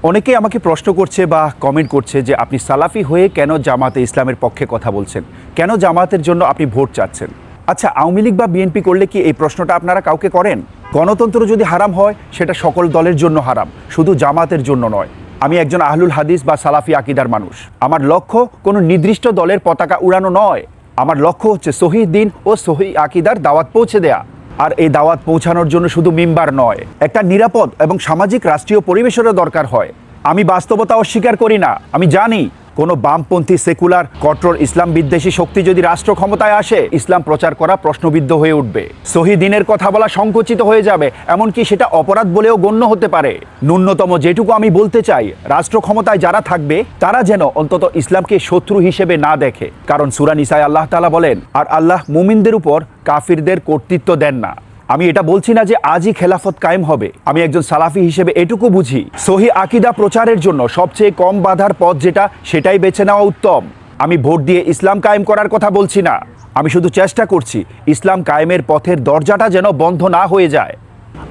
অনেকেই আমাকে প্রশ্ন করছে বা কমেন্ট করছে যে আপনি সালাফি হয়ে কেন জামাতে ইসলামের পক্ষে কথা বলছেন, কেন জামাতের জন্য আপনি ভোট চাচ্ছেন। আচ্ছা, আওয়ামী লীগ বা বিএনপি করলে কি এই প্রশ্নটা আপনারা কাউকে করেন? গণতন্ত্র যদি হারাম হয় সেটা সকল দলের জন্য হারাম, শুধু জামাতের জন্য নয়। আমি একজন আহলুল হাদিস বা সালাফি আকিদার মানুষ। আমার লক্ষ্য কোনো নির্দিষ্ট দলের পতাকা উড়ানো নয়। আমার লক্ষ্য হচ্ছে সহিহ দ্বীন ও সহিহ আকিদার দাওয়াত পৌঁছে দেয়া। আর এই দাওয়াত পৌঁছানোর জন্য শুধু মিম্বার নয়, একটা নিরাপদ এবং সামাজিক রাষ্ট্রীয় পরিবেশেরও দরকার হয়। আমি বাস্তবতা অস্বীকার করি না। আমি জানি কোনো বামপন্থী সেকুলার কট্টর ইসলাম বিদ্বেষী শক্তি যদি রাষ্ট্র ক্ষমতায় আসে, ইসলাম প্রচার করা প্রশ্নবিদ্ধ হয়ে উঠবে। সহিহ দ্বীনের কথা বলা সংকুচিত হয়ে যাবে, এমনকি সেটা অপরাধ বলেও গণ্য হতে পারে। ন্যূনতম যেটুকু আমি বলতে চাই, রাষ্ট্র ক্ষমতায় যারা থাকবে তারা যেন অন্তত ইসলামকে শত্রু হিসেবে না দেখে। কারণ সূরা নিসায় আল্লাহ তাআলা বলেন, আর আল্লাহ মুমিনদের উপর কাফিরদের কর্তৃত্ব দেন না। আমি এটা বলছি না যে আজই খেলাফত কায়েম হবে। আমি একজন সালাফি হিসেবে এটুকু বুঝি, সহিহ আকীদা প্রচারের জন্য সবচেয়ে কম বাধার পথ যেটা, সেটাই বেছে নেওয়া উত্তম। আমি ভোট দিয়ে ইসলাম কায়েম করার কথা বলছি না। আমি শুধু চেষ্টা করছি ইসলাম কায়েমের পথের দরজাটা যেন বন্ধ না হয়ে যায়।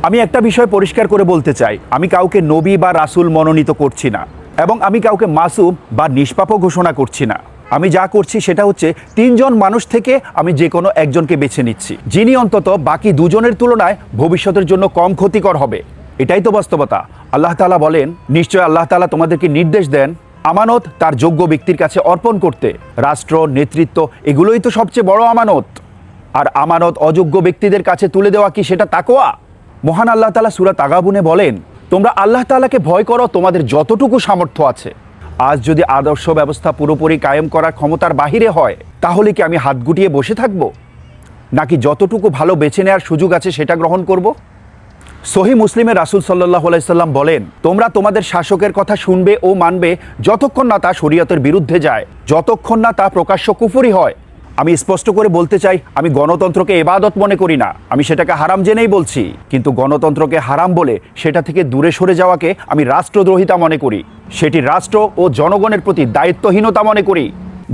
আমি একটা বিষয় পরিষ্কার করে বলতে চাই, আমি কাউকে নবী বা রাসূল মনোনীত করছি না, এবং আমি কাউকে মাসুম বা নিষ্পাপও ঘোষণা করছি না। আমি যা করছি সেটা হচ্ছে 3 জন মানুষ থেকে আমি যে কোনো একজনকে বেছে নিচ্ছি, যিনি অন্তত বাকি 2 জনের তুলনায় ভবিষ্যতের জন্য কম ক্ষতিকর হবে। এটাই তো বাস্তবতা। আল্লাহ তাআলা বলেন, নিশ্চয় আল্লাহ তাআলা তোমাদেরকে নির্দেশ দেন আমানত তার যোগ্য ব্যক্তির কাছে অর্পণ করতে। রাষ্ট্র, নেতৃত্ব, এগুলোই তো সবচেয়ে বড় আমানত। আর আমানত অযোগ্য ব্যক্তিদের কাছে তুলে দেওয়া কি সেটা তাকওয়া? মহান আল্লাহ তাআলা সূরা তাগাবুনে বলেন, তোমরা আল্লাহ তাআলাকে ভয় করো তোমাদের যতটুকু সামর্থ্য আছে। আজ যদি আদর্শ ব্যবস্থা পুরোপুরি কায়েম করার ক্ষমতার বাহিরে হয়, তাহলে কি আমি হাত গুটিয়ে বসে থাকব, নাকি যতটুকু ভালো বেছে নেওয়ার সুযোগ আছে সেটা গ্রহণ করব? সহিহ মুসলিমে রাসূল সাল্লাল্লাহু আলাইহি সাল্লাম বলেন, তোমরা তোমাদের শাসকের কথা শুনবে ও মানবে যতক্ষণ না তা শরীয়তের বিরুদ্ধে যায়, যতক্ষণ না তা প্রকাশ্য কুফরি হয়। আমি স্পষ্ট করে বলতে চাই, আমি গণতন্ত্রকে ইবাদত মনে করি না, আমি সেটাকে হারাম জেনেই বলছি। কিন্তু গণতন্ত্রকে হারাম বলে সেটা থেকে দূরে সরে যাওয়াকে আমি রাষ্ট্রদ্রোহিতা মনে করি, সেটি রাষ্ট্র ও জনগণের প্রতি দায়িত্বহীনতা মনে করি।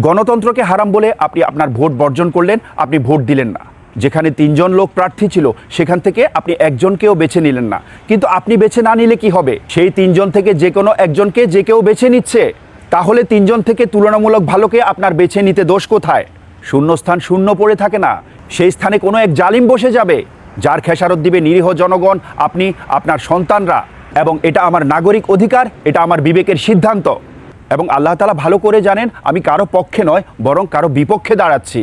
গণতন্ত্রকে হারাম বলে আপনি আপনার ভোট বর্জন করলেন, আপনি ভোট দিলেন না। যেখানে 3 জন লোক প্রার্থী ছিল সেখান থেকে আপনি একজনকেও বেছে নিলেন না। কিন্তু আপনি বেছে না নিলে কি হবে? সেই 3 জন থেকে যে কোনো একজনকে যে কেউ বেছে নিচ্ছে। তাহলে 3 জন থেকে তুলনামূলক ভালোকে আপনার বেছে নিতে দোষ কোথায়? শূন্যস্থান শূন্য পড়ে থাকে না, সেই স্থানে কোনো এক জালিম বসে যাবে, যার খেসারত দিবে নিরীহ জনগণ, আপনি, আপনার সন্তানরা। এবং এটা আমার নাগরিক অধিকার, এটা আমার বিবেকের সিদ্ধান্ত। এবং আল্লাহ তাআলা ভালো করে জানেন আমি কারো পক্ষে নয়, বরং কারো বিপক্ষে দাঁড়াচ্ছি।